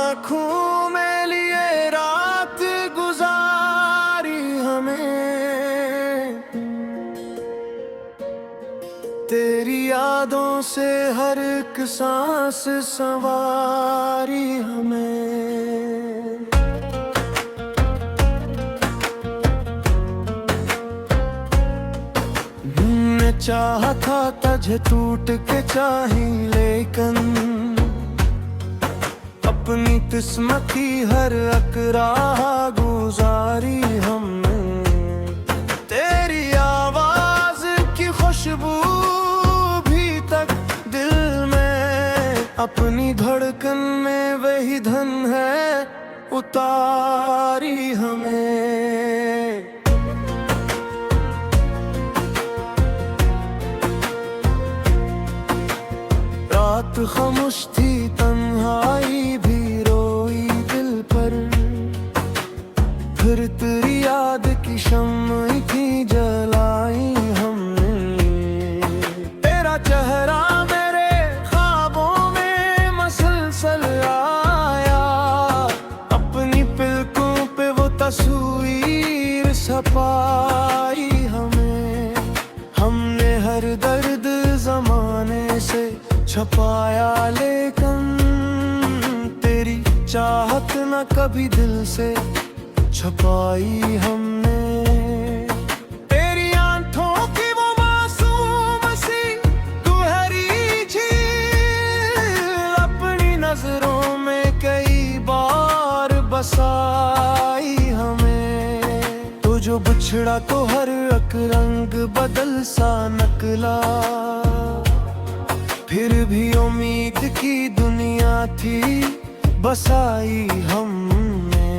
आँखों में लिए रात गुजारी हमें, तेरी यादों से हर एक सांस संवारी हमें। हमने चाहा था तुझे टूट के चाही, लेकिन अपनी किस्मत की हर एक राह गुजारी हमने। तेरी आवाज की खुशबू भी तक दिल में, अपनी धड़कन में वही धन है उतारी हमें। रात खामोश थी, तन्हाई भी रोई दिल पर, फिर तेरी याद की शम्में थी जलाई हमने। तेरा चेहरा मेरे ख्वाबों में मसलसल आया, अपनी पलकों पे वो तस्वीर छपाई हमें। हमने हर दर्द जमाने से छपाया, लेकिन तेरी चाहत न कभी दिल से छपाई हमने। तेरी आंखों की वो मासूम सी गहरी झील, अपनी नजरों में कई बार बसाई हमें। तो जो बिछड़ा तो हर एक रंग बदल सा निकला, फिर भी उम्मीद की दुनिया थी बसाई हमने।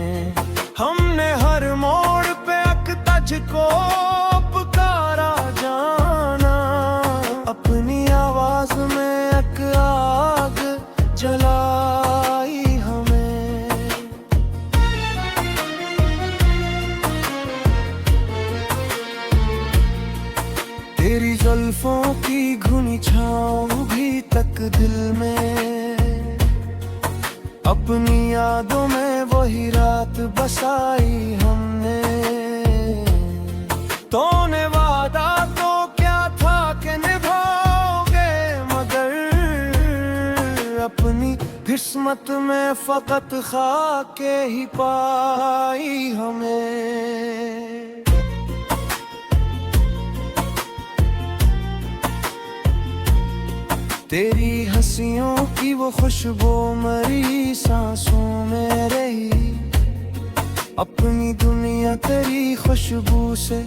हमने हर मोड़ पे एक तुझको पुकारा जाना, अपनी आवाज में एक आग जलाई हमें। तेरी जुल्फों की घुनी छाँव भी तक दिल में, अपनी यादों में वही रात बसाई हमने। तूने वादा तो क्या था कि निभाओगे, मगर अपनी किस्मत में फकत खाके ही पाई हमें। तेरी हंसियों की वो खुशबू मरी सांसों में रही, अपनी दुनिया तेरी खुशबू से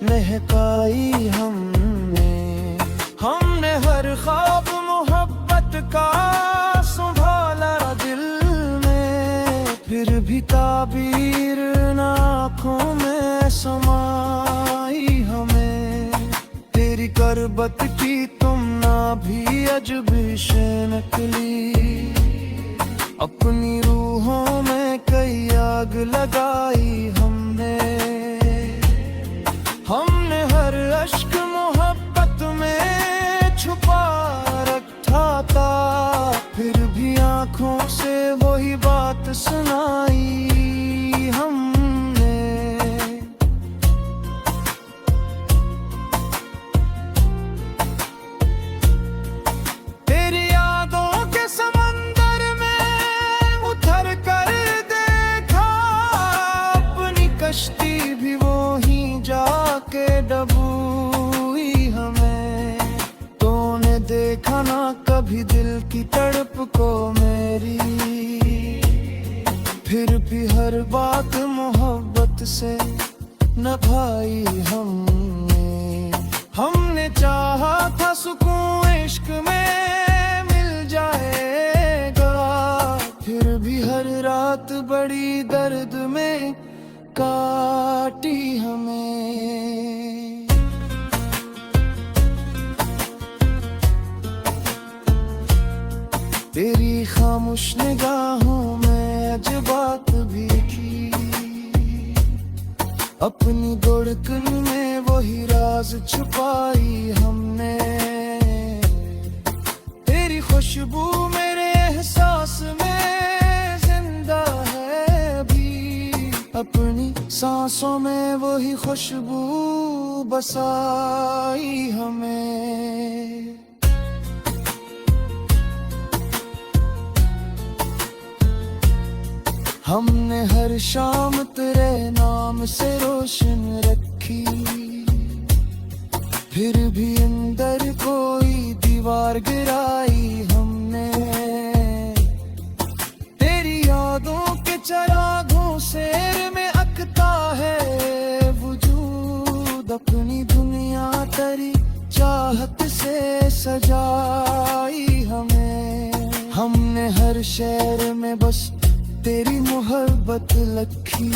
महकाई हमने। हमने हर ख्वाब मोहब्बत का संभाला दिल में, फिर भी ताबीर आँखों में समाई हमें। तेरी करबत की तुम ना भी अजब से निकली, अपनी रूहों में कई आग लगाई हमने। हमने हर अश्क मोहब्बत में छुपा रखा था, फिर भी आंखों से वही बात सुनाई हमने। तेरी यादों के समंदर में उतर कर देखा, अपनी कश्ती भी वो ही जाके डबोई हमें। तूने देखा ना कभी दिल की तड़प को मेरी, फिर भी हर बात मोहब्बत से निभाई हमने। हमने चाहा था सुकून इश्क में मिल जाएगा, फिर भी हर रात बड़ी दर्द में काटी हमें। तेरी खामोश निगाहों में अजबात भी थी, अपनी धड़कन में वही राज छुपाई हमने। तेरी खुशबू मेरे एहसास में सांसों में वही खुशबू बसाई हमें। हमने हर शाम तेरे नाम से रोशन रखी, फिर भी अंदर कोई दीवार गिराई हमने। तेरी यादों के चरागों से में अकता है वजूद, अपनी दुनिया तेरी चाहत से सजाई हमें। हमने हर शहर में बस तेरी मोहब्बत लखी,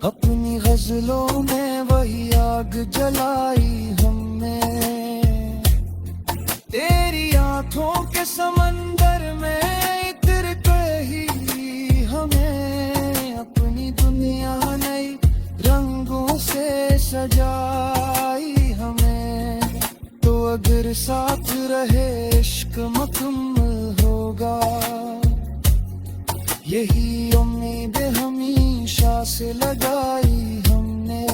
अपनी गजलों में वही आग जलाई हमने। तेरी आंखों के समंदर में इतरते ही हमें अपनी दुनिया नई रंगों से सजाई हमें। तो अगर साथ रहे इश्क मुकम्मल होगा, यही उम्मीद हमेशा से लगाई हमने।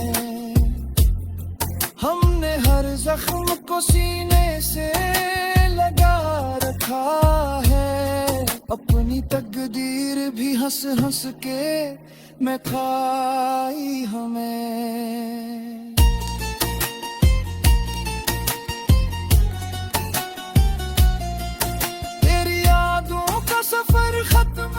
हमने हर जख्म को सीने से लगा रखा है, अपनी तकदीर भी हंस हंस के मैं खाई हमें। तेरी यादों का सफर खत्म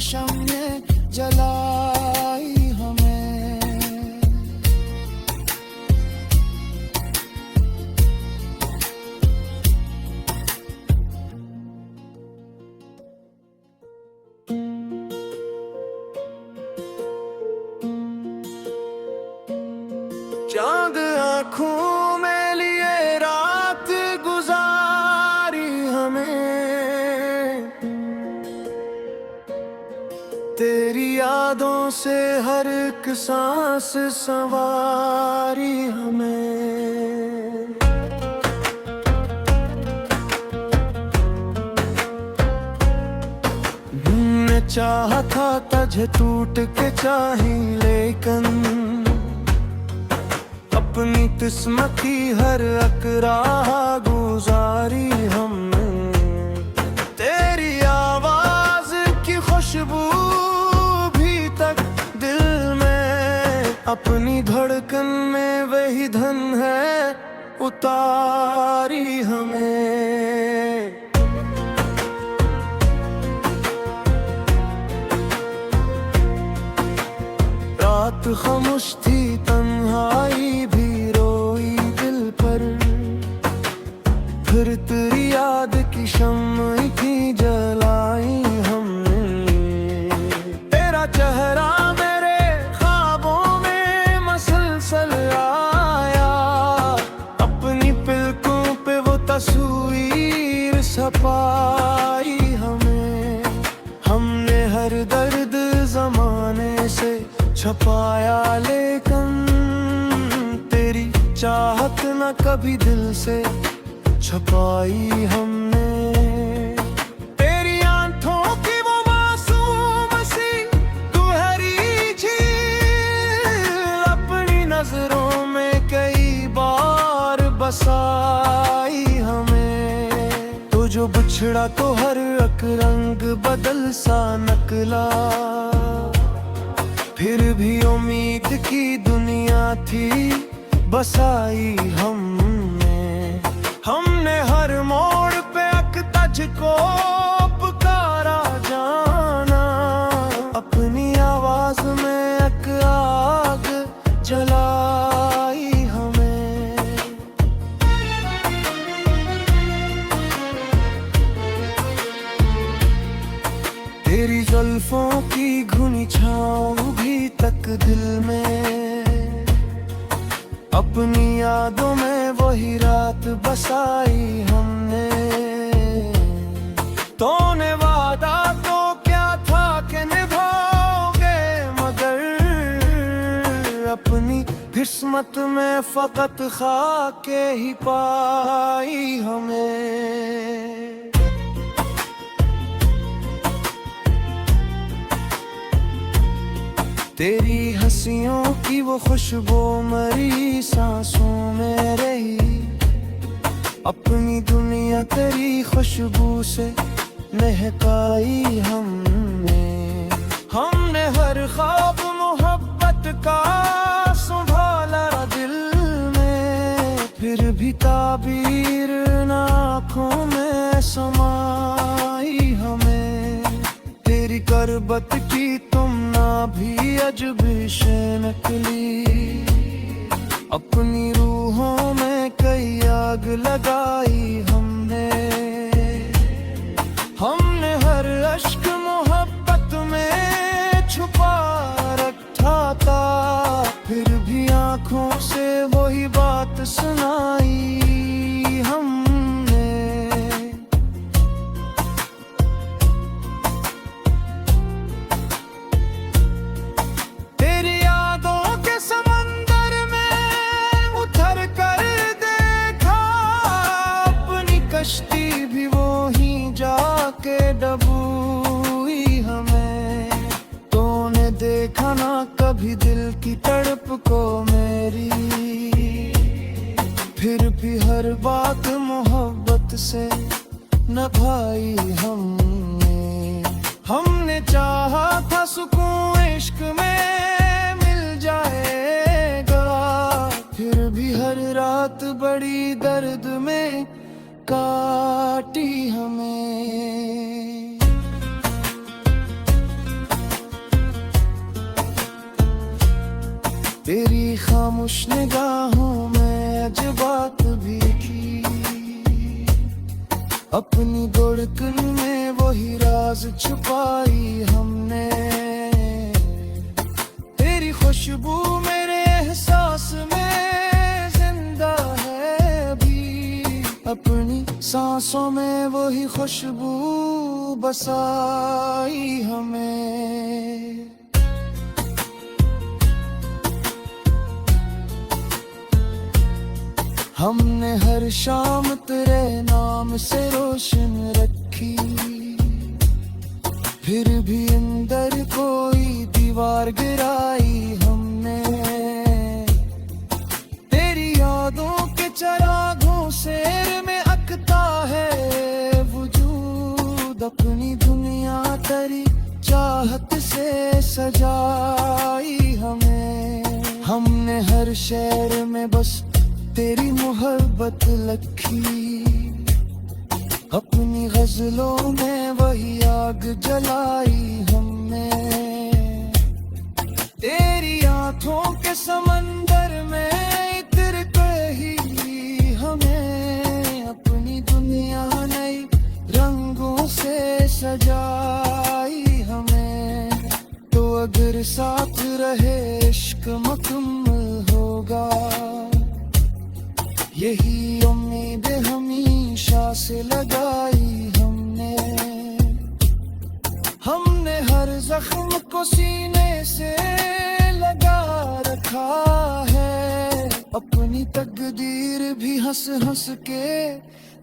शम्मे जलाई हमें। चांद आँखों में लिए रात गुजारी हमें, तेरी यादों से हर एक सांस संवारी हमें। मैं चाहा था तुझे टूट के चाही, लेकिन अपनी किस्मत की हर एक राह गुजारी हमने। तेरी आवाज की खुशबू अपनी धड़कन में वही धन है उतारी हमें। रात खामोश थी, तन्हाई भी रोई दिल पर, फिर तेरी याद की शम्म की जलाई हमने। तेरा चेहरा तस्वीर छपाई हमें। हमने हर दर्द जमाने से छपाया, लेकिन तेरी चाहत न कभी दिल से छपाई हमने। तेरी आंखों की वो मासूम सी गहरी झील अपनी नजरों में कई बार बसाई हमें। तो जो बिछड़ा तो हर एक रंग बदल सा नकला, फिर भी उम्मीद की दुनिया थी बसाई हमने। हमने हर मोड़ पे एक तुझको पुकारा जाना, अपनी आवाज में एक आग जलाई हमें। तेरी जुल्फों की घुनी छाँव भी तक दिल में, अपनी यादों में वही रात बसाई हमने। तूने वादा तो क्या था कि निभाओगे, मगर अपनी किस्मत में फकत खाके ही पाई हमें। तेरी हंसियों की वो खुशबू मरी सांसों में रही, अपनी दुनिया तेरी खुशबू से महकाई हमने हर ख्वाब मोहब्बत का संभाला दिल में, फिर भी ताबीर आँखों में समाई हमें। तेरी करबत की तुम ना भी अजब से निकली, अपनी रूहों में कई आग लगाई हमने हर अश्क मोहब्बत में छुपा रखा था, फिर भी आँखों से वही बात सुनाई हमने। तेरी यादों के समंदर में उतर कर देखा, अपनी कश्ती भी वो ही जाके डबूई हमें। तूने देखा ना कभी दिल की तड़प को मेरी, फिर भी हर बात मोहब्बत से निभाई हमने चाहा था सुकून इश्क में मिल जाएगा, फिर भी हर रात बड़ी दर्द में काटी हमें। तेरी खामोश निगाहों में अजबात भी थी, अपनी धड़कन में वही राज छुपाई हमने। तेरी खुशबू मेरे एहसास में जिंदा है अभी, अपनी सांसों में वही खुशबू बसाई हमें। हमने हर शाम तेरे नाम से रोशन रखी, फिर भी अंदर कोई दीवार गिराई हमने। तेरी यादों के चरागों से में अकता है वजूद, अपनी दुनिया तेरी चाहत से सजाई हमने हर शहर में बस तेरी मोहब्बत लखी, अपनी गजलों में वही आग जलाई हमने। तेरी आंखों के समंदर में इतर कही हमें, अपनी दुनिया नई रंगों से सजाई हमें। तो अगर साथ रहे इश्क मुकम्मल होगा, यही उम्मीद हमेशा से लगाई हमने हर जख्म को सीने से लगा रखा है, अपनी तकदीर भी हंस हंस के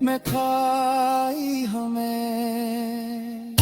मैं खाई हमें।